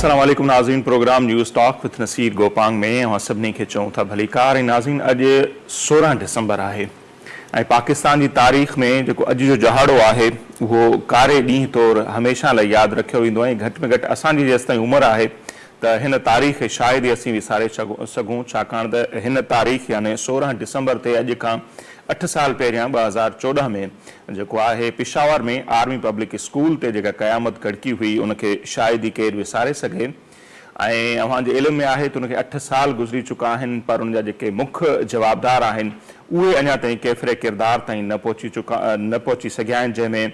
अस्सलाम वालेकुम नाज़रीन। Programme news talk with Naseer Gopang में अवां सभिनी खे चऊं था भलीकार। नाज़रीन, अॼु 16 डिसंबर आहे ऐं पाकिस्तान जी तारीख़ में जेको अॼु जो जहाड़ो आहे उहो कारे ॾींहं तौरु हमेशह लाइ यादि रखियो वेंदो ऐं घटि में घटि असांजी जेसि ताईं उमिरि आहे त हिन तारीख़ खे शायदि ई असीं विसारे सघूं, छाकाणि त हिन तारीख़ यानी 16 डिसंबर ते अॼु खां 8 साल पहिरियां 2014 में जेको आहे पेशावर में आर्मी पब्लिक स्कूल ते जेका क़यामत कड़की हुई उनखे शायदि ई केरु विसारे सघे। ऐं अव्हांजे इल्म में आहे त उनखे 8 साल गुज़री चुका आहिनि, पर उन जा जेके मुख्य जवाबदार आहिनि उहे अञा ताईं केतिरे किरदार ताईं न पहुची सघिया आहिनि, जंहिंमें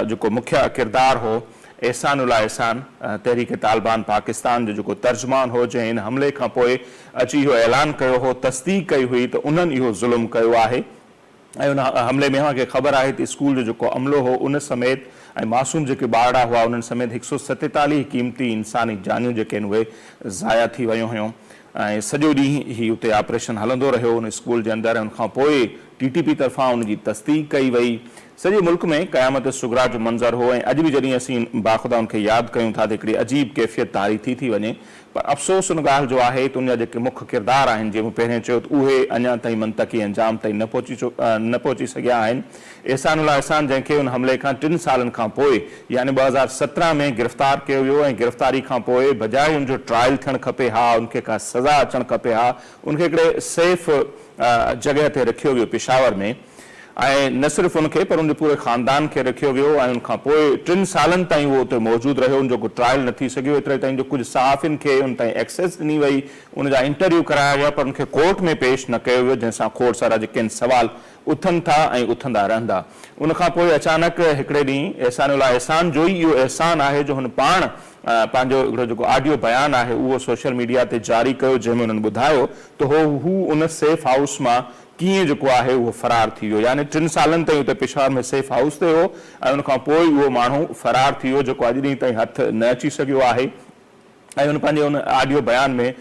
जेको मुख्य किरदार हो एहसानुल्लाह एहसान तहरीक तालिबान पाकिस्तान जो जेको तर्जुमान हो, जंहिं हिन हमले खां पोइ अची इहो ऐलान कयो हो, तस्दीक कई हुई त उन्हनि इहो ज़ुल्म कयो आहे। ऐं उन हमले में अव्हांखे ख़बर आहे त स्कूल जो जेको अमलो हो उन समेत ऐं मासूम जेके ॿारड़ा हुआ उन्हनि समेत 147 क़ीमती इंसानी जानियूं जेके आहिनि उहे ज़ाया थी वियूं हुयूं। ऐं सॼो ॾींहुं ही उते ऑपरेशन हलंदो रहियो उन स्कूल जे अंदरि। उनखां पोइ TTP तरफ़ां उनजी तस्दीक कई वई। सॼे मुल्क में क़यामत सुगरा जो मंज़र हो ऐं अॼु बि जॾहिं असीं बाख़ुदा उनखे यादि कयूं था त हिकिड़ी अजीब कैफ़ियत तारी थी वञे। पर अफ़सोस उन ॻाल्हि जो आहे त उन जा जेके मुख्य किरदार आहिनि, जीअं मूं पहिरियों चयो त उहे अञा ताईं मंतक़ी अंजाम ताईं न पहुची सघिया आहिनि। एहसानुल्लाह एहसान जंहिंखे उन हमले खां 3 सालनि खां पोइ यानी 2017 में गिरफ़्तार कयो वियो ऐं गिरफ़्तारी खां पोइ बजाए उनजो ट्रायल थियणु खपे हा, उनखे का सज़ा अचणु खपे हा, उनखे हिकिड़े सेफ जॻह ते रखियो वियो पेशावर में। ऐं न सिर्फ़ु उनखे पर उनजे पूरे ख़ानदान खे रखियो वियो ऐं उनखां पोइ 3 सालनि ताईं उहो उते मौजूदु रहियो। उनजो को ट्रायल न थी सघियो। एतिरे ताईं जो कुझु सहाफ़ियुनि खे उन ताईं एक्सेस ॾिनी वई, उनजा इंटरव्यू कराया विया, पर उनखे कोर्ट में पेश न कयो वियो, जंहिंसां खोड़ सारा जेके आहिनि सवाल उथनि था ऐं उथंदा रहंदा। उनखां पोइ अचानक हिकिड़े ॾींहुं एहसानुल्लाह एहसान जो ई इहो एहसान आहे जो हुन पाण पंहिंजो हिकिड़ो जेको ऑडियो बयान आहे उहो सोशल मीडिया ते जारी कयो, जंहिंमें हुननि ॿुधायो त हू उन सेफ हाउस मां कीअं जेको आहे उहो फरार थी वियो। यानी 3 सालनि ताईं उते पेशावर में सेफ हाउस ते हो ऐं उनखां पोइ उहो माण्हू फरार थी वियो जेको अॼु ॾींहं ताईं हथ न अची सघियो आहे। ऐं उन पंहिंजे उन ऑडियो बयान में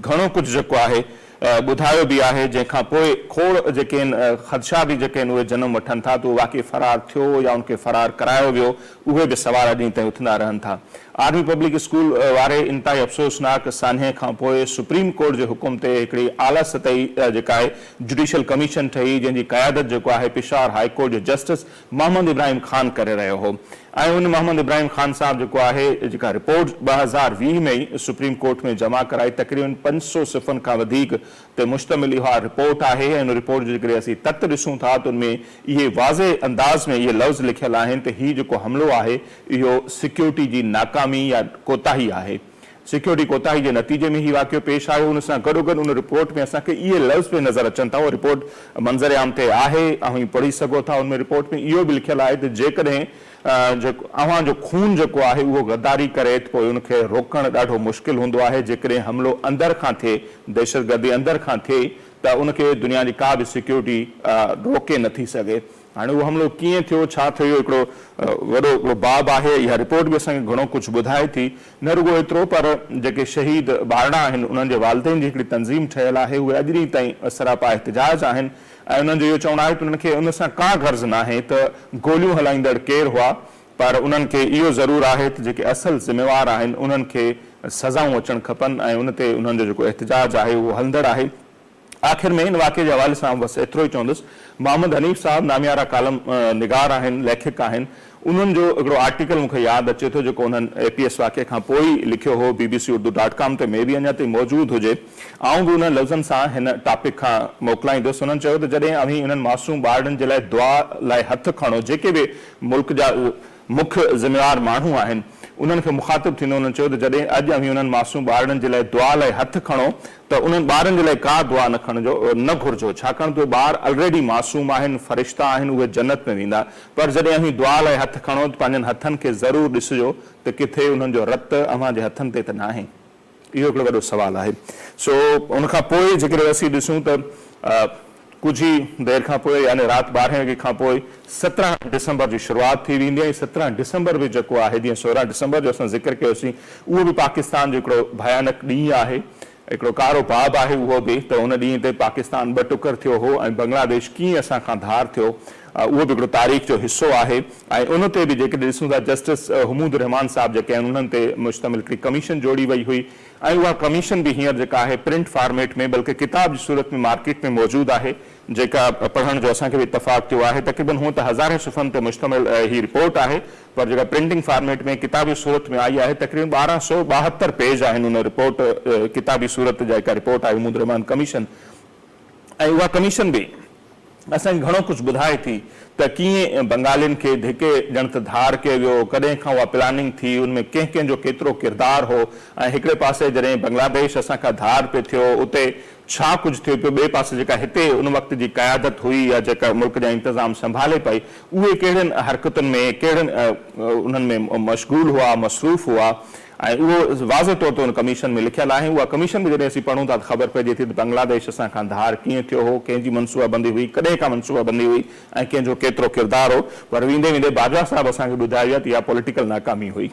घणो कुझु जेको आहे ॿुधायो बि आहे, जंहिंखां पोइ खोड़ जेके आहिनि ख़दशा बि जेके आहिनि उहे जनम वठनि था त उहो वाक़ई फरार थियो या उनखे फरार करायो वियो, उहे बि सवाल अॼु ॾींहं ताईं उथंदा रहनि था। आर्मी पब्लिक स्कूल वारे इंतिहाई अफ़सोसनाक सान्हे खां पोइ सुप्रीम कोर्ट जे हुकुम ते हिकिड़ी आला सतही जेका आहे जुडिशियल कमीशन ठही, जंहिंजी क़यादत जेको आहे पेशावर हाई कोर्ट जो जस्टिस मोहम्मद इब्राहिम ख़ान करे रहियो हो। ऐं उन मोहम्मद इब्राहिम ख़ान साहब जेको आहे जेका रिपोर्ट 2020 में ई सुप्रीम कोर्ट में जमा कराई, तक़रीबन 500 सिफ़नि खां वधीक ते मुश्तमिल इहा रिपोर्ट आहे। ऐं उन रिपोर्ट जे जेकॾहिं असीं तत ॾिसूं था त उनमें इहे वाज़े अंदाज़ में इहे लफ़्ज़ लिखियल आहिनि त हीउ जेको हमिलो आहे इहो सिक्योरिटी जी नाकामी या कोताही आहे। सिक्योरिटी कोताही जे नतीजे में ही वाक़ियो पेश आयो। उन सां गॾोगॾु उन रिपोर्ट में असांखे इहे लफ़्ज़ पे नज़र अचनि था। उहा रिपोर्ट मंज़र आम ते आहे, ऐं पढ़ी सघो था। उनमें रिपोर्ट में इहो बि लिखियलु आहे त जेकॾहिं जेको अव्हांजो खून जेको आहे उहो गद्दारी करे त पोइ उनखे रोकणु ॾाढो मुश्किल हूंदो आहे। जेकॾहिं हमिलो अंदरि खां थिए, दहशतगर्दी अंदरि खां थिए त उनखे दुनिया जी का बि सिक्योरिटी रोके नथी सघे। हाणे उहो हमिलो कीअं थियो, छा थियो, हिकिड़ो वॾो हिकिड़ो बाब आहे। इहा रिपोर्ट बि असांखे घणो कुझु ॿुधाए थी। न रुॻो एतिरो, पर जेके शहीद ॿारड़ा आहिनि उन्हनि जे वालिदैन जी हिकिड़ी तंज़ीम ठहियलु आहे, उहे अॼु ॾींहं ताईं सरापा एहतिजाज आहिनि। ऐं उन्हनि जो इहो चवणु आहे त उन्हनि खे उन सां का गर्ज़ न आहे त गोलियूं हलाईंदड़ केरु हुआ, पर उन्हनि खे इहो ज़रूरु आहे त जेके असल ज़िम्मेवार आहिनि उन्हनि खे सज़ाऊं अचणु खपनि ऐं उन ते उन्हनि जो जेको एहतिजाज आहे उहो हलंदड़ आहे। आख़िर में इन वाक़े जे हवाले सां बसि एतिरो ई चवंदुसि। मोहम्मद हनीफ़ साहब नामियारा कालम निगार आहिनि, लेखक आहिनि। उन्हनि जो हिकिड़ो आर्टिकल मूंखे यादि अचे थो जेको उन्हनि APS वाक़े खां पोइ लिखियो हो, bbc-urdu.com ते में बि अञा ताईं मौजूदु हुजे। आऊं बि उन्हनि लफ़्ज़नि सां हिन टॉपिक खां मोकिलाईंदुसि। उन्हनि चयो त जॾहिं अव्हीं उन्हनि मासूम ॿारनि जे लाइ दुआ लाइ हथु खणो, जेके बि मुल्क जा मुख्य ज़िम्मेवार माण्हू आहिनि उन्हनि खे मुखातिब थींदो। उन्हनि चयो त जॾहिं अॼु अव्हीं उन्हनि मासूम ॿारनि जे लाइ दुआ लाइ हथु खणो त उन्हनि ॿारनि जे लाइ का दुआ न घुरिजो, छाकाणि त उहे ॿार ऑलरेडी मासूम आहिनि, फ़रिश्ता आहिनि, उहे जन्नत में वेंदा। पर जॾहिं अव्हीं दुआ लाइ हथु खणो त पंहिंजनि हथनि खे ज़रूरु ॾिसिजो त किथे उन्हनि जो रतु अव्हांजे हथनि ते त न आहे। इहो हिकिड़ो वॾो सुवालु आहे। सो उनखां पोइ जेकॾहिं असीं ॾिसूं त कुछ ही देर खां पोइ यानी राति 12 वॻे खां पोइ 17 डिसंबर जी शुरुआत थी वेंदी आहे। 17 डिसंबर बि जेको आहे जीअं 16 डिसंबर जो असां ज़िक्र कयोसीं, उहो बि पाकिस्तान जो हिकिड़ो भयानक ॾींहुं आहे। हिकिड़ो कारो बाब आहे उहो बि त उन ॾींहं ते पाकिस्तान ॿ टुकर थियो हो ऐं बांग्लादेश कीअं असां खां धार थियो, उहो बि हिकिड़ो तारीख़ जो हिसो आहे। ऐं उन ते बि जेके ॾिसूं था जस्टिस हुमूद रहमान साहब जेके आहिनि उन्हनि ते मुश्तमिल हिकिड़ी कमीशन जोड़ी वई हुई ऐं उहा कमीशन बि हींअर जेका आहे प्रिंट फॉर्मेट में बल्कि किताब जी सूरत में मार्केट में मौजूदु आहे, जेका पढ़ण जो असांखे बि इतफ़ाक़ थियो आहे। तक़रीबन हूअं त हज़ारे सुफ़नि ते मुश्तमिल ही रिपोर्ट आहे, पर जेका प्रिंटिंग फॉर्मेट में किताबी सूरत में आई आहे तक़रीबन 1272 पेज आहिनि उन रिपोर्ट किताबी सूरत जेका रिपोर्ट आहे हुमूद रहमान कमीशन। ऐं उहा कमीशन बि असांखे घणो कुझु ॿुधाए थी त कीअं बंगालियुनि खे धिके ॼण त धार कयो वियो, कॾहिं खां उहा प्लानिंग थी, उनमें कंहिं कंहिंजो केतिरो किरदारु हो, ऐं हिकिड़े पासे जॾहिं बांग्लादेश असां खां धार पियो थियो उते छा कुझु थियो पियो, ॿिए पासे जेका हिते उन वक़्त जी क़यादत हुई या जेका मुल्क जा इंतज़ाम संभाले पई उहे कहिड़नि हरकतुनि में कहिड़नि उन्हनि में मशगूल हुआ, मसरूफ़ हुआ, ऐं उहो वाज़े तौर ते उन कमीशन में लिखियलु आहे। उहा कमीशन बि जॾहिं असीं पढ़ूं था त ख़बर पइजे थी त बांग्लादेश असां खां धार कीअं थियो हो, कंहिंजी मनसूबाबंदी हुई, कॾहिं खां मनसूबाबंदी हुई ऐं कंहिंजो केतिरो किरदारु हो। पर वेंदे वेंदे बाजवा साहब असांखे ॿुधायो आहे त इहा पॉलिटिकल नाकामी हुई।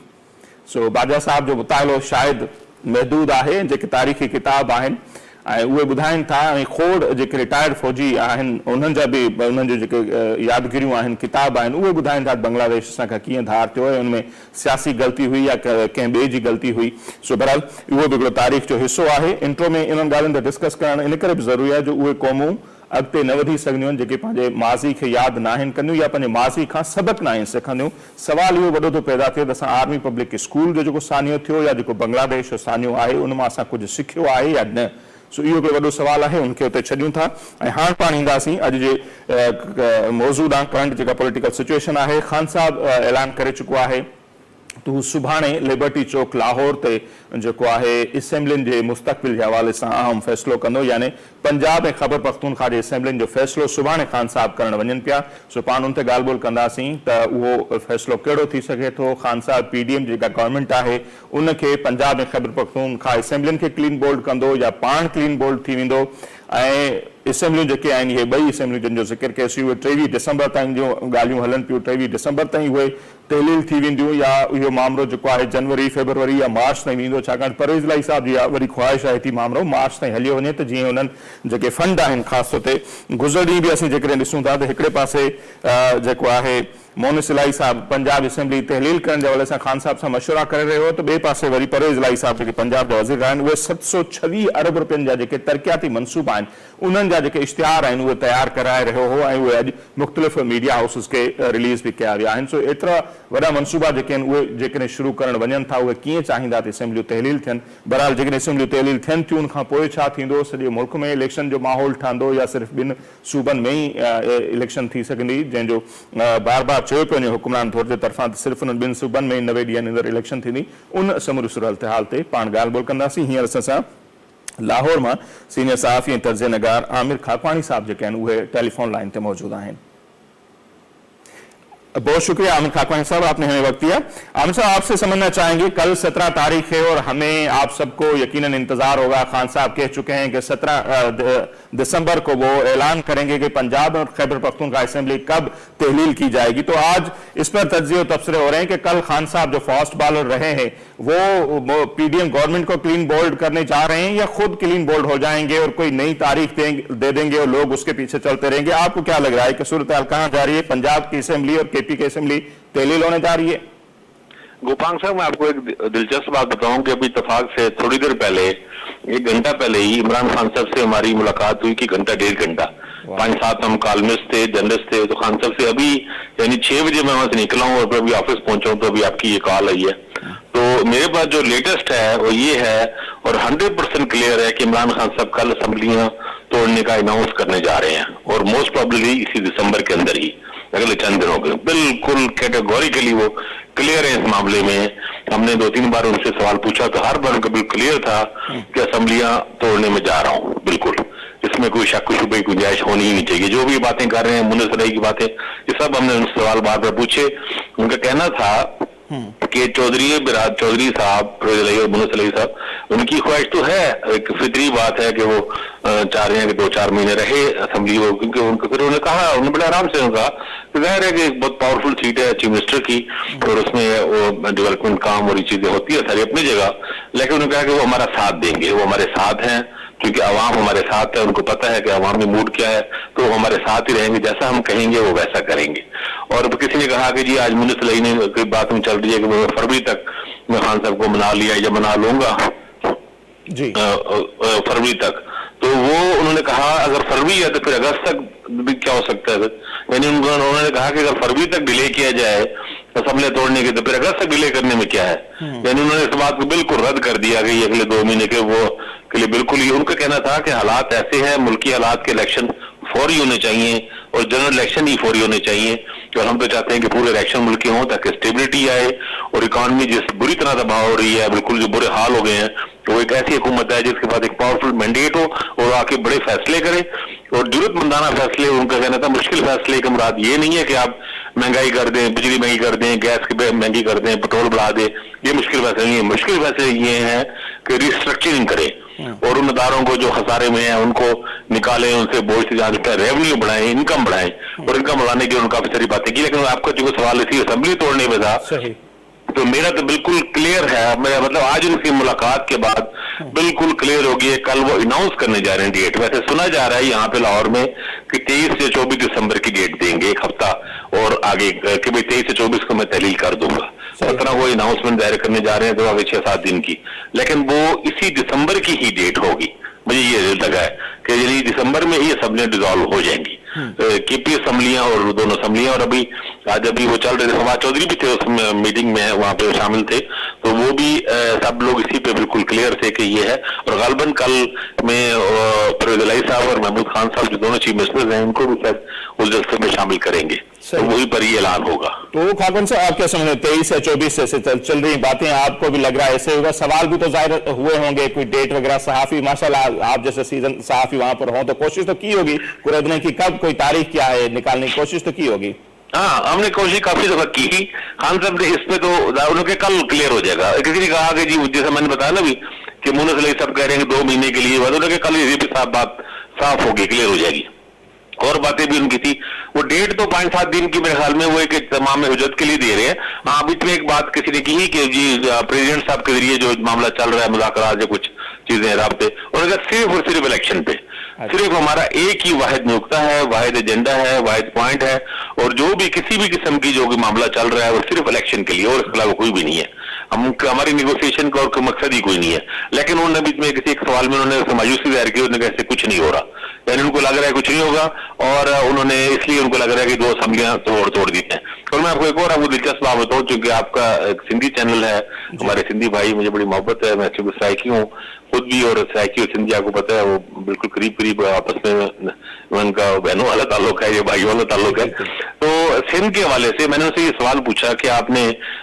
सो बाजवा साहब जो मुतालो शायदि महदूद आहे, जेके तारीख़ी किताब आहिनि ऐं उहे ॿुधाइनि था, ऐं खोड़ जेके रिटायर्ड फ़ौजी आहिनि उन्हनि जा बि उन्हनि जो जेके यादगिरियूं आहिनि किताब आहिनि उहे ॿुधाइनि था त बांग्लादेश असां खां कीअं धार थियो ऐं उनमें सियासी ग़लती हुई या कंहिं ॿिए जी ग़लती हुई। सो बहरहाल उहो बि हिकिड़ो तारीख़ जो हिसो आहे। इंट्रो में इन्हनि ॻाल्हियुनि ते डिस्कस करणु इन करे बि ज़रूरी आहे जो उहे क़ौमूं अॻिते न वधी सघंदियूं आहिनि जेके पंहिंजे माज़ी खे यादि न आहिनि कंदियूं या पंहिंजे माज़ी खां सबक़ न आहिनि सिखंदियूं। सुवाल इहो वॾो थो पैदा थिए त असां आर्मी पब्लिक स्कूल जो जेको सानियो थियो या जेको बांग्लादेश जो सानियो आहे उन मां असां कुझु सिखियो आहे या न। सो इहो बि वॾो सुवाल आहे, उनखे उते छॾियूं था। ऐं हाणे पाण ईंदासीं अॼु जे मौज़ूद आहे करंट जेका पॉलिटिकल सिचुएशन आहे। ख़ान साहब ऐलान करे चुको आहे त हू सुभाणे लिबर्टी चौक लाहौर ते जेको आहे असेंबलियुनि जे मुस्तक़बिल जे हवाले सां अहम फ़ैसिलो कंदो, यानी पंजाब ऐं ख़ैबर पख्तूनख्वा जे असेंबलियुनि जो फ़ैसिलो सुभाणे ख़ान साहब करणु वञनि पिया। सो पाण उन ते ॻाल्हि ॿोल कंदासीं त उहो फ़ैसिलो कहिड़ो थी सघे थो। ख़ान साहब PDM जेका गवर्नमेंट आहे उनखे पंजाब ऐं ख़ैबर पख्तूनख्वा असेंबलियुनि खे क्लीन बोल्ड कंदो या पाण क्लीन बोल्ड थी वेंदो। ऐं असेंबलियूं जेके आहिनि इहे ॿई असेंबलियूं जिन जो ज़िक्र कयोसीं उहे 23 डिसंबर ताईं जूं ॻाल्हियूं हलनि पियूं, 23 डिसंबर ताईं उहे तहलील थी वेंदियूं या इहो मामिलो जेको आहे जनवरी फेबरवरी या मार्च ताईं वेंदो, छाकाणि परवेज़ इलाही साहब जी इहा वरी ख़्वाहिश आहे थी मामिलो मार्च ताईं हलियो वञे त जीअं उन्हनि जेके फंड आहिनि ख़ासि तौर ते गुज़र ॾींहुं बि असीं जेकॾहिं ॾिसूं था त हिकिड़े पासे जेको आहे मोनिस इलाही साहब पंजाब असेंबली तहलील करण जे हवाले सां ख़ान साहब सां मशवरा करे रहियो हो, त ॿिए पासे वरी परवेज़ इलाही साहब जेके पंजाब जा वज़ीर आहिनि उहे 726 अरब रुपयनि जा जेके तरक़ियाती मनसूबा आहिनि उन्हनि जा जेके इश्तिहार आहिनि उहे तयारु कराए रहियो हो ऐं उहे अॼु मुख़्तलिफ़ मीडिया हाउसिस खे रिलीज़ बि कया विया आहिनि। सो एतिरा वॾा मनसूबा जेके आहिनि उहे जेकॾहिं शुरू करणु वञनि था उहे कीअं चाहींदा त असेंबलियूं तहलील थियनि। बहरहाल जेकॾहिं असेंबलियूं तहलील थियनि थियूं उनखां पोइ छा थींदो, सॼे मुल्क में इलेक्शन जो माहौल ठहंदो या सिर्फ़ु ॿिनि सूबनि में ई इलेक्शन थी सघंदी, जंहिंजो बार बार चयो पियो वञे हुकुमरान तौर जे तरफ़ां त सिर्फ़ु उन्हनि ॿिनि सूबनि में 90 ॾींहंनि अंदरि इलेक्शन थींदी। उन समूरी सूरत हाल ते पाण ॻाल्हि ॿोल कंदासीं। हींअर असां सां लाहौर मां सीनियर सहाफ़ी ऐं तर्ज़ नगार आमिर खाकवाणी साहब जेके आहिनि उहे टेलीफोन लाइन ते मौजूद आहिनि। बहुत शुक्रिया आमिर खाकवानी साहब, आपने हमें वक्त दिया। आमिर साहब आपसे समझना चाहेंगे कल 17 तारीख है और हमें आप सबको यकीनन इंतजार होगा, खान साहब कह चुके हैं कि 17 दिसंबर को वो ऐलान करेंगे कि पंजाब और खैबर पख्तूनख्वा असेंबली कब तहलील की जाएगी। तो आज इस पर तज्ज़िये और तबसरे हो रहे हैं कि कल खान साहब जो फास्ट बॉलर रहे हैं वो PDM गवर्नमेंट को क्लीन बोल्ड करने जा रहे हैं या खुद क्लीन बोल्ड हो जाएंगे और कोई नई तारीख दे देंगे और लोग उसके पीछे चलते रहेंगे। आपको क्या लग रहा है कि सूरत हाल कहाँ जा रही है? पंजाब की असेंबली और KP की असेंबली तहलील होने जा रही है? गोपांग साहब, मैं आपको एक दिलचस्प बात बताऊं कि अभी इत्तेफाक से थोड़ी देर पहले, 1 घंटा पहले ही इमरान खान साहब से हमारी मुलाकात हुई कि घंटा 1.5 घंटा 5-7 हम कॉलमिस्ट थे, जर्नलिस्ट थे। तो खान साहब से अभी यानी 6 बजे मैं वहां से निकला हूँ और अभी ऑफिस पहुंचा हूँ तो अभी आपकी ये कॉल आई है। तो मेरे पास जो लेटेस्ट है वो ये है और 100% क्लियर है कि इमरान खान साहब कल असेंबलियां तोड़ने का अनाउंस करने जा रहे हैं और मोस्ट प्रॉब्लली इसी दिसंबर के अंदर ही, अगले चंद दिनों के। बिल्कुल कैटेगोरिकली वो क्लियर है इस मामले में। हमने 2-3 बार उनसे सवाल पूछा तो हर बार उनका बिल्कुल क्लियर था कि असेंबलियां तोड़ने में जा रहा हूँ। बिल्कुल इसमें कोई शक शुबे की गुंजाइश होनी ही नहीं चाहिए। जो भी बातें कर रहे हैं, मुनीस इलाही की बातें, ये सब हमने उनसे सवाल बार बार पूछे। उनका कहना था कि चौधरी साहब और मुनीस इलाही साहब, उनकी ख्वाहिश तो है, एक फितरी बात है कि वो चाह रहे हैं कि 2-4 महीने रहे असेंबली वो, क्योंकि उनको फिर उन्होंने कहा, उन्होंने बड़े आराम से कहा कि जाहिर है कि एक बहुत पावरफुल सीट है चीफ मिनिस्टर की और उसमें वो डेवलपमेंट काम और ये चीजें होती है सारी अपनी जगह, लेकिन उन्होंने कहा कि वो हमारा साथ देंगे, वो हमारे साथ हैं, क्योंकि अवाम हमारे साथ है, उनको पता है कि अवामी मूड क्या है, तो वो हमारे साथ ही रहेंगे, जैसा हम कहेंगे वो वैसा करेंगे। और किसी ने कहा कि जी आज मुनिसलईन की बात में चल रही है कि मैं फरवरी तक मैं खान साहब को मना लिया या मना लूंगा जी फरवरी तक, तो वो उन्होंने कहा अगर फरवरी है तो फिर अगस्त तक भी क्या हो सकता है। यानी उन्होंने कहा कि अगर फरवरी तक डिले किया जाए असेंबली तोड़ने के तो फिर अगस्त तक डिले करने में क्या है। यानी उन्होंने इस बात को बिल्कुल रद्द कर दिया कि अगले 2 महीने के वो के लिए बिल्कुल ही उनका कहना था कि हालात ऐसे हैं, मुल्की हालात के इलेक्शन फौरी होने चाहिए और जनरल इलेक्शन ही फौरी होने चाहिए, और हम तो चाहते हैं कि पूरे इलेक्शन मुल्की हों ताकि स्टेबिलिटी आए और इकॉनमी जिस बुरी तरह दबाव हो रही है, बिल्कुल जो बुरे हाल हो गए हैं, तो वो एक ऐसी हुकूमत है जिसके पास एक पावरफुल मैंडेट हो और आके बड़े फैसले करे और जरूरतमंदाना फैसले। उनका कहना था मुश्किल फैसले की मुराद ये नहीं है कि आप महंगाई कर दें, बिजली महंगी कर दें, गैस की महंगी कर दें, पेट्रोल बढ़ा दें, ये मुश्किल फैसले नहीं है। मुश्किल फैसले ये हैं कि रिस्ट्रक्चरिंग करें और उन अदारों को जो खसारे में है उनको निकालें, उनसे बोझ से जहाँ तक रेवेन्यू बढ़ाएं, इनकम बढ़ाएं, और इनकम बढ़ाने की उन्होंने काफी सारी बातें की। लेकिन आपका जो सवाल इसी असेंबली तोड़ने में था, तो मेरा तो बिल्कुल क्लियर है, मेरा मतलब आज उनकी मुलाकात के बाद बिल्कुल क्लियर हो गई है, कल वो अनाउंस करने जा रहे हैं डेट। वैसे सुना जा रहा है यहाँ पे लाहौर में कि 23 से 24 दिसंबर की डेट देंगे, एक हफ्ता और आगे कि भाई 23 से 24 को मैं तहलील कर दूंगा। 17 वो अनाउंसमेंट दायर करने जा रहे हैं, तो आगे 6-7 दिन की, लेकिन वो इसी दिसंबर की ही डेट होगी। मुझे ये लगा है कि यही दिसंबर में ही असेंबलियां डिसॉल्व हो जाएंगी, केपी असेंबलियां और दोनों असेंबलियां। और अभी वो चल रहे थे, फवाद चौधरी भी थे उस मीटिंग में, वहां पे शामिल थे, तो वो भी सब लोग इसी पे बिल्कुल क्लियर थे कि ये है। और गालबन कल में परवेज इलाही साहब और महमूद खान साहब जो दोनों चीफ मिनिस्टर्स हैं उनको भी शायद उस जलसे में शामिल करेंगे, तो वही पर ये ऐलान होगा। तो खाकन साहब आप क्या समझते हैं 23 या 24 से चल रही बातें, आपको भी लग रहा है ऐसे होगा? सवाल भी तो जाहिर हुए होंगे, कोई डेट वगैरह, सहाफी माशाल्लाह आप जैसे सीजन सहाफी वहां पर हो तो कोशिश तो की होगी कुरेदने की, कब कोई तारीख क्या है निकालने की कोशिश तो की होगी। हाँ, हमने कोशिश काफी दफा की। खान साहब ने इस पे तो उन्होंने कल क्लियर हो जाएगा। किसी ने कहा कि जी जैसे मैंने बताया ना भी कि मुनस अली साहब कह रहे हैं 2 महीने के लिए, उन्होंने कल ये भी बात साफ होगी, क्लियर हो जाएगी। और बातें भी उनकी थी, वो डेट तो 5-7 दिन की मेरे ख्याल में वो एक तमाम हुज्जत के लिए दे रहे हैं। हाँ, बीच में एक बात किसी ने की कि जी प्रेसिडेंट साहब के जरिए जो मामला चल रहा है, मुज़ाकरात या कुछ चीजें राब्ते, उन्होंने कहा सिर्फ और सिर्फ इलेक्शन पे, सिर्फ हमारा एक ही वाहिद नुक्ता है, वाहिद एजेंडा है, वाहिद पॉइंट है, और जो भी किसी भी किस्म की जो भी मामला चल रहा है वो सिर्फ इलेक्शन के लिए, और इसके अलावा कोई भी नहीं है। हमारी नेगोशिएशन का और मकसद ही कोई नहीं है। लेकिन उन्होंने बीच में किसी एक सवाल में उन्होंने मायूसी जाहिर की, उन्होंने कहा ऐसे कुछ नहीं हो रहा, यानी उनको लग रहा है कुछ नहीं होगा, और उन्होंने इसलिए उनको लग रहा है कि 2 असेंबलियां तोड़ दी हैं। और मैं आपको एक और आपको दिलचस्प बात बताऊं, चूंकि आपका एक सिंधी चैनल है, हमारे सिंधी भाई, मुझे बड़ी मोहब्बत है, मैं चूंकि सराइकी हूँ खुद भी, और सराइकी और सिंधी आपको पता है वो बिल्कुल करीब करीब आपस में उनका बहनों वाला ताल्लुक है, ये भाइयों वाला ताल्लुक है। तो सिंध के हवाले से मैंने उनसे ये सवाल पूछा कि आपने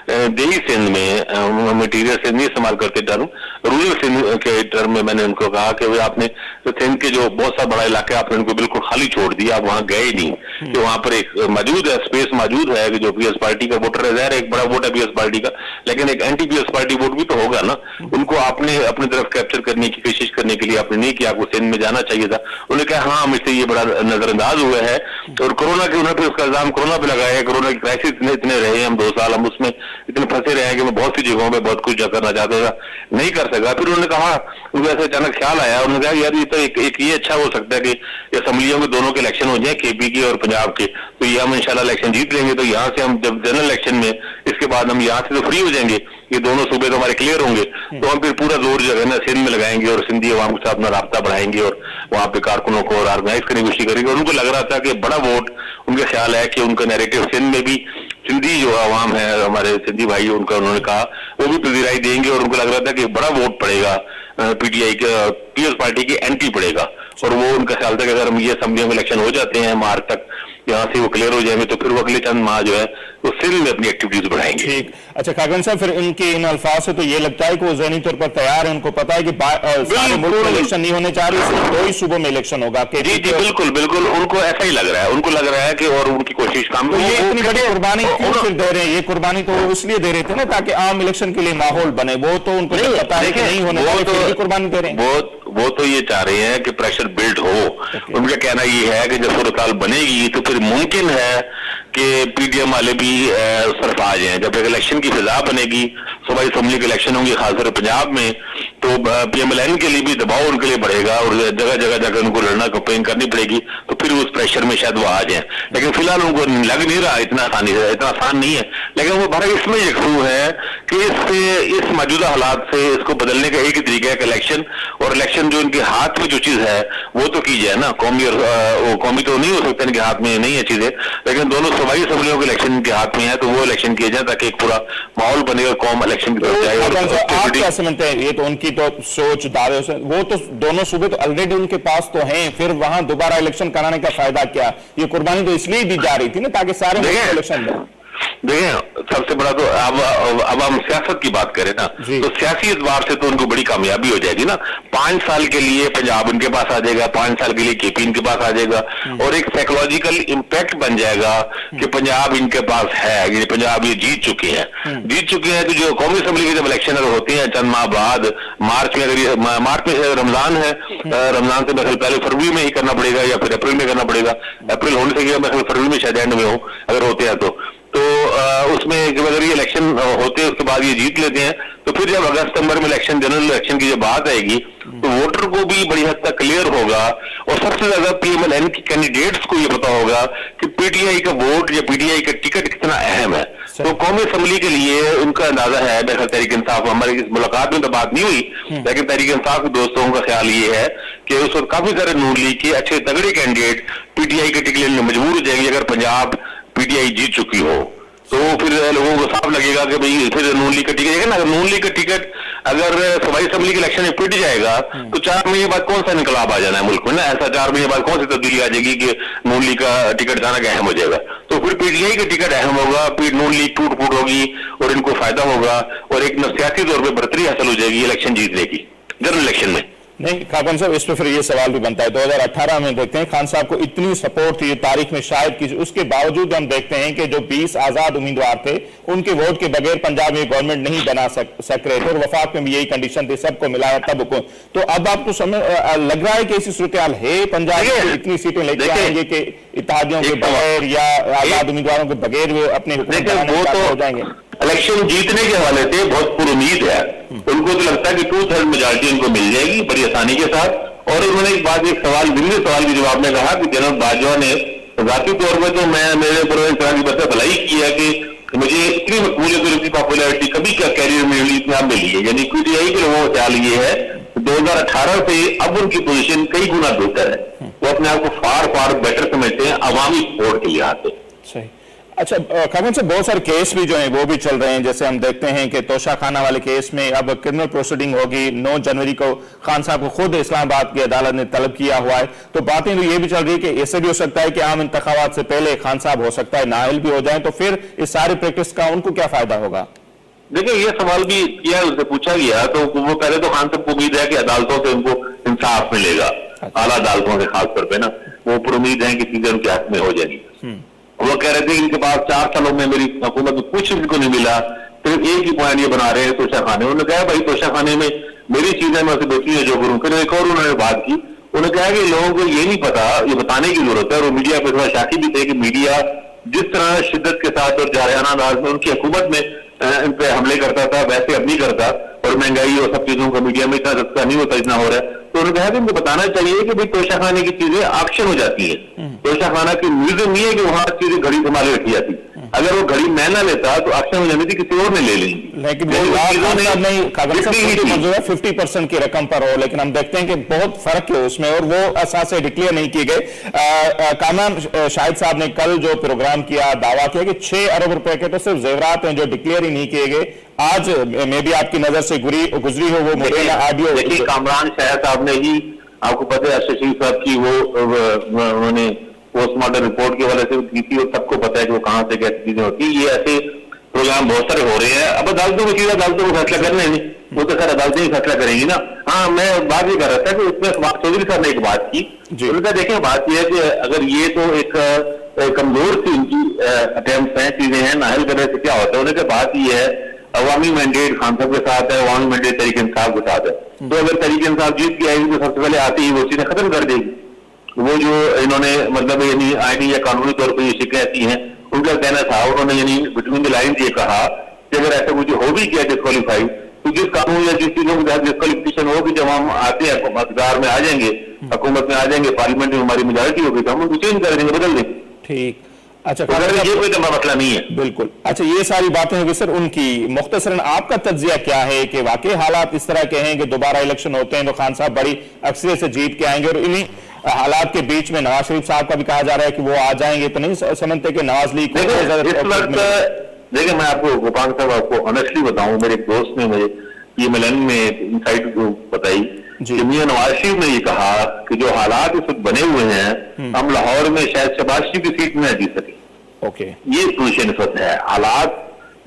दिल्ली सिंध में मटीरियल सिंध नहीं इस्तेमाल करते टर्म, रूरल सिंध के टर्म में मैंने उनको कहा कि आपने सिंध के जो बहुत सा बड़ा इलाका आपने उनको बिल्कुल खाली छोड़ दिया, आप वहां गए नहीं, कि वहां पर एक मौजूद है, स्पेस मौजूद है कि जो पीएस पार्टी का वोटर है, एक बड़ा वोट है पीएस पार्टी का, लेकिन एक एंटी पीएस पार्टी वोट भी तो होगा ना, उनको आपने अपनी तरफ कैप्चर करने की कोशिश करने के लिए आपने नहीं किया, आपको सिंध में जाना चाहिए था। उन्होंने कहा हाँ मुझसे ये बड़ा नजरअंदाज हुआ है, और कोरोना के उन्होंने उसका इल्जाम कोरोना पे लगाया है, कोरोना की क्राइसिस इतने रहे हम 2 साल, हम उसमें इतने फंसे रहे हैं कि मैं बहुत सी जगहों में बहुत कुछ करना चाहता था, नहीं कर सका। फिर उन्होंने कहा, उनको ऐसा अचानक ख्याल आया, उन्होंने कहा यार ये तो एक ये अच्छा हो सकता है कि असेंबलियों के दोनों के इलेक्शन हो जाए, केपी के और पंजाब के, तो ये हम इंशाल्लाह इलेक्शन जीत लेंगे, तो यहाँ से हम जब जनरल इलेक्शन में इसके बाद हम यहाँ से तो फ्री हो जाएंगे, ये दोनों सूबे तो हमारे क्लियर होंगे, तो हम फिर पूरा जोर जो है ना सिंध में लगाएंगे और सिंधी अवाम के साथ अपना राब्ता बढ़ाएंगे और वहाँ पे कारकुनों को ऑर्गेनाइज करने की कोशिश करेंगे। और उनको लग रहा था कि बड़ा वोट, उनका ख्याल है कि उनका नैरेटिव सिंध में भी सिंधी जो अवाम है, हमारे सिंधी भाई, उनका उन्होंने कहा वो भी पजीराई देंगे, और उनको लग रहा था कि बड़ा वोट पड़ेगा पीटीआई के, पीएस पार्टी की एंटी पड़ेगा, और वो उनका ख्याल था कि अगर हम ये असेंबलियों में इलेक्शन हो जाते हैं मार्च तक, यहाँ से वो क्लियर हो जाएंगे, तो फिर वो अगले चंद माह जो है वो सिंध में अपनी एक्टिविटीज बढ़ाएंगे। ठीक, अच्छा खाकन साहब, फिर इनके इन अल्फाज से तो ये लगता है कि वो ज़हनी तौर पर तैयार है, उनको पता है कि सारे मुल्क में इलेक्शन नहीं होने चाह रहे, सिर्फ 2 ही सूबों में इलेक्शन होगा। जी जी बिल्कुल बिल्कुल, उनको ऐसा ही लग रहा है, उनको लग रहा है कि और उनकी कोशिश काम, तो ये इतनी बड़ी कुर्बानी क्यों फिर दे रहे हैं? ये कुर्बानी तो इसलिए दे रहे थे ना ताकि आम इलेक्शन के लिए माहौल बने, वो तो उनको पता है कि नहीं होने वाले, फिर भी कुर्बानी दे रहे हैं। वो तो ये चाह रहे हैं कि प्रेशर बिल्ड हो। उनका कहना ये है कि जब सूरत हाल बनेगी तो फिर मुमकिन है कि पीडीएम वाले भी सरफ आ जाएं। जब एक इलेक्शन की फिजा बनेगी सूबाई असम्बली के इलेक्शन होंगे खासकर पंजाब में, तो PMLN के लिए भी दबाव उनके लिए बढ़ेगा और जगह जगह जाकर उनको लड़ना, कैंपेन करनी पड़ेगी, तो फिर उस प्रेशर में शायद वो आ जाए। लेकिन फिलहाल उनको लग नहीं रहा इतना आसान नहीं है, लेकिन वो बड़ा इसमें यकसू है कि इस मौजूदा हालात से इसको बदलने का एक ही तरीका है कि इलेक्शन, और इलेक्शन जो इनके हाथ में जो चीज है वो तो की जाए ना। कौमी और वो कौमी तो नहीं हो सकता इनके हाथ में नहीं है चीजें, लेकिन दोनों सूबाई असम्बलियों के इलेक्शन इनके हाथ में है, तो वो इलेक्शन किए जाए ताकि एक पूरा माहौल बने और कौम इलेक्शन की तरफ जाए। आप क्या समझते हैं, ये तो उनकी तो सोच दावे से, वो तो दोनों सूबे तो ऑलरेडी उनके पास तो हैं, फिर वहां दोबारा इलेक्शन कराने का फायदा क्या? ये कुर्बानी तो इसलिए दी जा रही थी ना ताकि सारे इलेक्शन दें। देखें, सबसे बड़ा तो अब हम सियासत की बात करें ना, तो सियासी एतबार से तो उनको बड़ी कामयाबी हो जाएगी ना। 5 साल के लिए पंजाब इनके पास आ जाएगा, 5 साल के लिए KP इनके पास आ जाएगा, और एक साइकोलॉजिकल इम्पैक्ट बन जाएगा कि पंजाब इनके पास है, ये पंजाब ये जीत चुके हैं। तो जो कौमी असम्बली के जब इलेक्शन अगर होते हैं चंद माह बाद, मार्च में, अगर मार्च में रमजान है, रमजान से मेरे पहले फरवरी में ही करना पड़ेगा या फिर अप्रैल में करना पड़ेगा, अप्रैल होने से मेरे फरवरी में शायद एंड में हो अगर होते हैं तो उसमें जब अगर ये इलेक्शन होते हैं उसके बाद ये जीत लेते हैं, तो फिर जब अगस्त सितंबर में इलेक्शन, जनरल इलेक्शन की जब बात आएगी, तो वोटर को भी बड़ी हद तक क्लियर होगा, और सबसे ज्यादा PMLN के कैंडिडेट्स को ये पता होगा कि PTI का वोट या PTI का टिकट कितना अहम है। तो कौमी असम्बली के लिए उनका अंदाजा है, तहरीक इंसाफ, हमारी इस मुलाकात में तो बात नहीं हुई, लेकिन तहरीक इंसाफ के दोस्तों का ख्याल ये है कि उस वक्त काफी सारे नून लीग के अच्छे तगड़े कैंडिडेट PTI के टिकट लेने मजबूर हो जाएंगे अगर पंजाब PTI जीत चुकी हो। तो फिर लोगों को साफ लगेगा कि भाई फिर नून लीग का टिकट है ना, अगर नून लीग का टिकट अगर सूबाई असम्बली के इलेक्शन में पिट जाएगा तो 4 महीने बाद कौन सा इनकलाब आ जाना है मुल्क में ना, ऐसा 4 महीने बाद कौन सी तब्दीली आ जाएगी कि नून लीग का टिकट जाना का अहम हो जाएगा। तो फिर PTI का टिकट अहम होगा, फिर नून लीग टूट फूट होगी और इनको फायदा होगा, और एक नफसियाती तौर पर बढ़तरी हासिल हो जाएगी इलेक्शन जीतने की, जनरल इलेक्शन में। नहीं खान साहब, इस पे फिर ये सवाल भी बनता है, 2018 में देखते हैं खान साहब को इतनी सपोर्ट थी तारीख में शायद की, उसके बावजूद हम देखते हैं कि जो 20 आजाद उम्मीदवार थे उनके वोट के बगैर पंजाब में गवर्नमेंट नहीं बना सक रहे थे, और वफाक में भी यही कंडीशन थी, सबको मिलाया तब को। तो अब आपको समझ लग रहा है कि ऐसी सूरत हाल है पंजाब में इतनी सीटें लेके आएंगे कि इत्तेहादियों के बगैर या आजाद उम्मीदवारों के बगैर वो अपने हुकूमत हो जाएंगे? इलेक्शन जीतने के हवाले से बहुत पुरुमीद है, उनको तो लगता है कि 2/3 मेजॉरिटी उनको मिल जाएगी बड़ी आसानी के साथ। और उन्होंने एक बात, एक सवाल, दिल्ली सवाल के जवाब में कहा कि जनरल बाजवा ने जाती तौर पर तो मेरे ऊपर इस तरह की बस भलाई की है कि मुझे इतनी मकबूलियत और इतनी पॉपुलरिटी कभी क्या कैरियर में इतना मिली है। यानी PTI के लोगों का ख्याल ये है 2018 से अब उनकी पोजीशन कई गुना बेहतर है, वो अपने आप को फार बेटर समझते हैं अवामी सपोर्ट के लिहाज से। सही। अच्छा खान साहब, बहुत सारे केस भी जो हैं वो भी चल रहे हैं, जैसे हम देखते हैं कि तोशा खाना वाले केस में अब क्रिमिनल प्रोसीडिंग होगी 9 जनवरी को, खान साहब को खुद इस्लामाबाद की अदालत ने तलब किया हुआ है। तो बातें तो ये भी चल रही है कि ऐसे भी हो सकता है कि आम इंतखाबात से पहले खान साहब हो सकता है नाअहल भी हो जाए, तो फिर इस सारी प्रैक्टिस का उनको क्या फायदा होगा? देखिए, ये सवाल भी किया, उससे पूछा गया, तो वो पहले तो खान साहब को उम्मीद है कि अदालतों से उनको इंसाफ मिलेगा, आला अदालतों से खासतौर पर ना, वो पर उम्मीद है कि चीजें उनके हाथ में हो जाएगी। वो कह रहे थे कि इनके पास 4 सालों में मेरी हुकूमत में कुछ इनको नहीं मिला, सिर्फ एक ही पॉइंट ये बना रहे हैं तोशा खाने। उन्होंने कहा भाई तोशा खाने में मेरी चीजें मैं उसे बेची है जो करूँ। फिर एक और उन्होंने बात की, उन्होंने कहा कि लोगों को ये नहीं पता, ये बताने की जरूरत है, और मीडिया पे थोड़ा शाकी भी थे कि मीडिया जिस तरह शिद्दत के साथ और जारहाना अंदाज में उनकी हुकूमत में इन पे हमले करता था, वैसे अब नहीं करता, और महंगाई और सब चीजों का मीडिया में इतना सस्ता नहीं होता जितना हो रहा है। तो उन्होंने कहा कि उनको बताना चाहिए कि भाई तोशा खाने की चीजें ऑक्शन हो जाती है, तोशा खाना की म्यूजियम नहीं है कि वहां चीजें घड़ी संभाले रखी जाती। अगर वो घड़ी मैं ना लेता तो ऑक्शन हो जाती थी, किसी और ने ले लेंगी। लेकिन नहीं 50% की रकम पर हो, लेकिन हम देखते हैं कि बहुत फर्क है उसमें, और वो असासे डिक्लेयर नहीं किए गए। कामरान शाहिद साहब ने कल जो प्रोग्राम किया, दावा किया कि 6 अरब रुपए के तो सिर्फ जेवरात हैं जो डिक्लेयर ही नहीं किए गए। आज में भी आपकी नजर से गुजरी हो वो मुरेना ऑडियो। देखिए, कामरान शाहिद साहब ने ही, आपको पता है शशीद साहब की वो उन्होंने पोस्टमार्टम रिपोर्ट के वाले से की थी, और सबको पता है कि वो कहां से कैसी चीजें होती है। ये ऐसे प्रोग्राम बहुत सारे हो रहे हैं। अब अदालतों में चीजें अदालतों को फैसला करने नहीं, वो तो खैर अदालतें ही फैसला करेंगी ना। हाँ, मैं बात ये कर रहा था कि उसमें चौधरी साहब ने एक बात की, उनका देखें बात यह है कि अगर ये तो एक कमजोर सी उनकी अटेम्प्ट है, चीजें हैं, नाहल करने से क्या होता है। उनकी बात ये है अवामी मैंडेट खान साहब के साथ है, अवामी मैंडेट तहरीक इंसाफ के साथ है। तो अगर तहरीक इंसाफ जीत के आएगी तो सबसे पहले आते ही वो चीजें खत्म कर देगी। वो जो इन्होंने मतलब यानी आईनी या कानूनी तौर पर ये शिकायत की हैं, उनका कहना था, उन्होंने यानी बिटवीन द लाइन्स ये कहा कि अगर ऐसा कुछ हो भी किया डिस्क्वालीफाई, तो जिस कानून या जिस चीजों के साथ डिस्क्वालिफिकेशन होगी, जब हम आते हैं मतदार में आ जाएंगे, हुकूमत में आ जाएंगे, पार्लियामेंट में हमारी मेजॉरिटी होगी, तो हम उनको चेंज कर देंगे, बदल देंगे। ठीक, अच्छा, ये कोई मसला नहीं है। बिल्कुल। अच्छा, ये सारी बातें होंगी सर उनकी। मुख्तसरन आपका तज्जिया क्या है कि वाकई हालात इस तरह के हैं कि दोबारा इलेक्शन होते हैं तो खान साहब बड़ी अक्सरियत से जीत के आएंगे, और इन्हीं हालात के बीच में नवाज शरीफ साहब का भी कहा जा रहा है कि वो आ जाएंगे, तो नहीं समझते कि नवाज लीग इस वक्त? देखिए, मैं आपको गोपाल साहब आपको ऑनेस्टली बताऊं, मेरे एक दोस्त ने मुझे PMLN में इनसाइट बताई कि मियां नवाज शरीफ ने ये कहा कि जो हालात इस वक्त बने हुए हैं, हम लाहौर में शायद शहबाज शरीफ की सीट में न जीत सके। ओके, ये पोजीशन इस वक्त है। हालात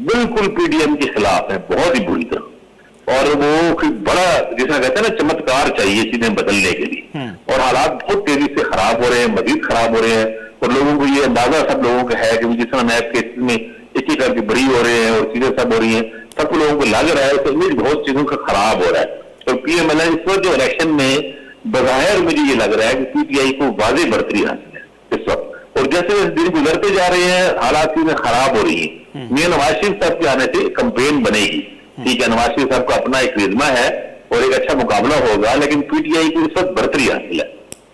बिल्कुल PDM के खिलाफ है, बहुत ही बुरी तरह, और वो बड़ा जिसमें कहते हैं ना चमत्कार चाहिए चीजें बदलने के लिए, और हालात बहुत तेजी से खराब हो रहे हैं, मजीद खराब हो रहे हैं, और लोगों को ये अंदाजा सब लोगों का है कि जिस तरह मैप केसेस में एक एक करके बड़ी हो रहे हैं और चीजें सब हो रही हैं, सबको लोगों को लग रहा है तो इमेज बहुत चीजों का खराब हो रहा है। तो PMLN इस वक्त जो इलेक्शन में बज़ाहिर मुझे ये लग रहा है कि PTI को वाज़ेह बढ़तरी हासिल है इस वक्त, और जैसे जैसे दिन गुजरते जा रहे हैं हालात चीजें खराब हो रही है। मियां नवाज शरीफ साहब के आने से कंपेन बनेगी, ठीक है, नवाज शरीफ साहब का अपना एक रिज्मा है और एक अच्छा मुकाबला होगा, लेकिन PTI को इस वक्त बढ़तरी हासिल है।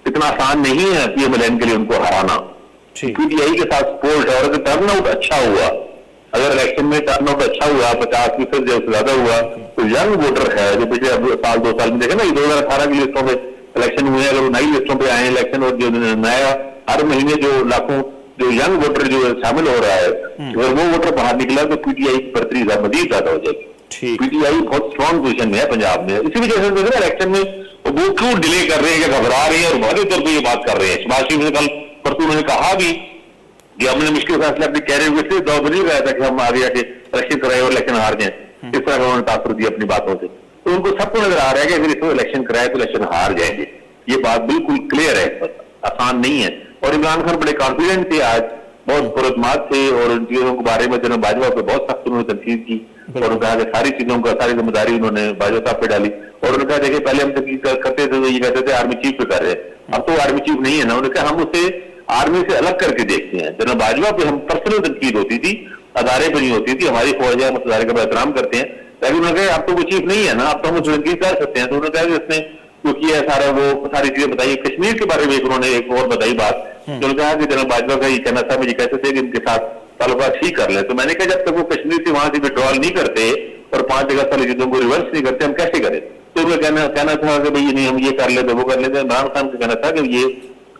इतना आसान नहीं है PMLN के लिए उनको हराना। PTI के साथ सपोर्ट है, और अगर टर्नआउट अच्छा हुआ, अगर इलेक्शन में टर्नआउट अच्छा हुआ, 50% से ज्यादा हुआ, तो यंग वोटर है जो पिछले साल 2 साल में देखे ना, 2018 की लिस्टों पे इलेक्शन हुए, अगर नई लिस्टों पे आए इलेक्शन, और जो नया हर महीने जो लाखों जो यंग वोटर जो शामिल हो रहा है, अगर वो वोटर बाहर निकला तो PTI की बढ़तरी मजीद ज्यादा हो जाएगी। PTI बहुत स्ट्रॉन्ग पोजीशन में है पंजाब में। इसी वजह से देख रहे इलेक्शन में वो क्यों डिले कर रहे हैं, क्या घबरा रहे हैं, और वादे तौर पर ये बात कर रहे हैं। शहबाज शरीफ ने कल परसों उन्होंने कहा भी कि हमने मुश्किल फैसला अपने कैरियर में से दौर नहीं रहा था कि हम आगे आके इलेक्शन कराए और इलेक्शन हार जाए, इस तरह का उन्होंने तासर दिया अपनी बातों से। तो उनको सबको नजर आ रहा है कि अगर इसमें इलेक्शन कराए तो इलेक्शन हार जाएंगे। ये बात बिल्कुल क्लियर है, आसान नहीं है। और इमरान खान बड़े कॉन्फिडेंट थे आज, बहुत पुरस्मात थे, और उन चीजों के बारे में जनरल बाजवा पे बहुत सख्त उन्होंने तनकीद की, और उन्होंने कहा कि सारी चीजों का सारी जिम्मेदारी उन्होंने बाजवा साहब पे डाली, और उन्होंने कहा देखिए पहले हम तनकीद करते थे तो ये कहते थे आर्मी चीफ पे कर रहे हैं, अब तो आर्मी चीफ नहीं है ना, उन्होंने कहा हम उसे आर्मी से अलग करके देखते हैं। जनरल बाजवा पे हम पर्सनल तनकीद होती थी, अदारे पे नहीं होती थी, हमारी फौज है, हम उस अदारे का एहतराम करते हैं, लेकिन उन्होंने कहा अब तो वो चीफ नहीं है ना, अब तो हम उसकी तनकीद कर सकते हैं। तो उन्होंने कहा कि उसने जो किया है सारा वो सारी चीजें बताई। कश्मीर के बारे में उन्होंने एक और बताई बात, उन्होंने कहा कि जनरल बाजवा का ये कहना था, मुझे कहते थे कि इनके साथ ताल्लुकात ठीक कर ले, तो मैंने कहा जब तक वो कश्मीर से वहां से विड्रॉल नहीं करते और 5 जगह वाली चीजों को रिवर्स नहीं करते, हम कैसे करें। तो उन्हें कहना था कि भाई नहीं हम ये कर लेते वो कर लेते। इमरान खान का कहना था कि ये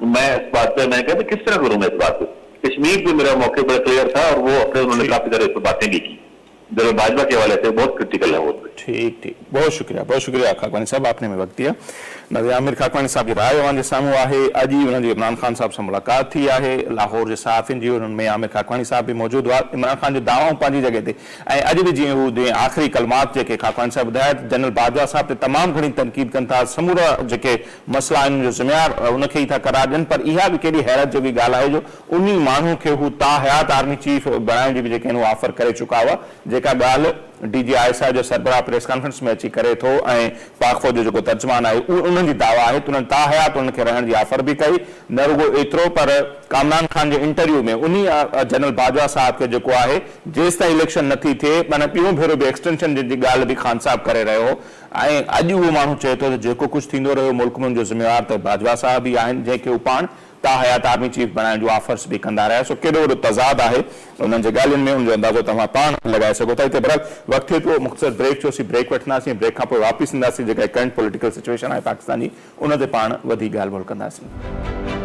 मैं इस बात पे, मैं कहता किस तरह करूं मैं इस बात को। कश्मीर पे मेरा मौके पर क्लियर था, और वो अपने उन्होंने काफी तरह इस पर बातें भी की, जनरल बाजवा के हवाले से बहुत क्रिटिकल है वो। ठीक, बहुत शुक्रिया खाकवानी साहब, आपने में वक्त दिया। नज़ीर आमिर खाकवानी साहब जी राय अवां जे साम्हूं आहे। अॼु ई उन्हनि जी इमरान खान साहब सां मुलाक़ात थी आहे, लाहौर जे सहाफ़ियुनि जी, उन्हनि में आमिर खाकवानी साहब बि मौजूदु हुआ। इमरान खान जी दावाऊं पंहिंजी जॻह ते, ऐं अॼु बि जीअं हू आख़िरी कलमात जेके खाकवानी साहब ॿुधाया, जनरल बाजवा साहब ते तमामु घणी तनक़ीद कनि था, समूरा जेके मसइला आहिनि जो ज़िम्मेवार उनखे ई था करार ॾियनि, पर इहा बि केॾी हैरत जो बि ॻाल्हि आहे जो उन माण्हू खे हू ताहयात आर्मी चीफ बणाइण जी बि जेके आहिनि उहा ऑफर करे चुका हुआ, जेका ॻाल्हि DGI जो सरबराह प्रेस कॉन्फ्रेंस में अची करे थो, ऐं पाक फौज जो जेको तर्जुमान आहे उन्हनि जी दावा आहे त उन्हनि ताहयात उन्हनि खे रहण जी ऑफर बि कई। न रुगो एतिरो, पर कामरान खान जे इंटरव्यू में उन जनरल बाजवा साहब खे जेको आहे जेसि ताईं इलेक्शन नथी थिए, माना ॿियों भेरो बि एक्सटेंशन जी ॻाल्हि बि खान साहब करे रहियो हो, ऐं अॼु उहो माण्हू चए थो त जेको कुझु थींदो रहियो मुल्क में जो ज़िम्मेवार त बाजवा साहब ई आहिनि, जंहिंखे हू पाण ताहयात आर्मी चीफ बणाइण जो ऑफर्स भी कंदा रहिया। सो केॾो वॾो तज़ाद आहे उन्हनि जे ॻाल्हियुनि में, उनजो अंदाज़ो तव्हां पाण लॻाए सघो था। हिते बहरहाल वक़्तु थिए थो, मुख़्तसर ब्रेक चयोसीं, ब्रेक वठंदासीं, ब्रेक खां पोइ वापसि ईंदासीं, जेका करंट पॉलिटिकल सिचुएशन आहे पाकिस्तान जी, उन ते पाण वधीक ॻाल्हि ॿोल कंदासीं।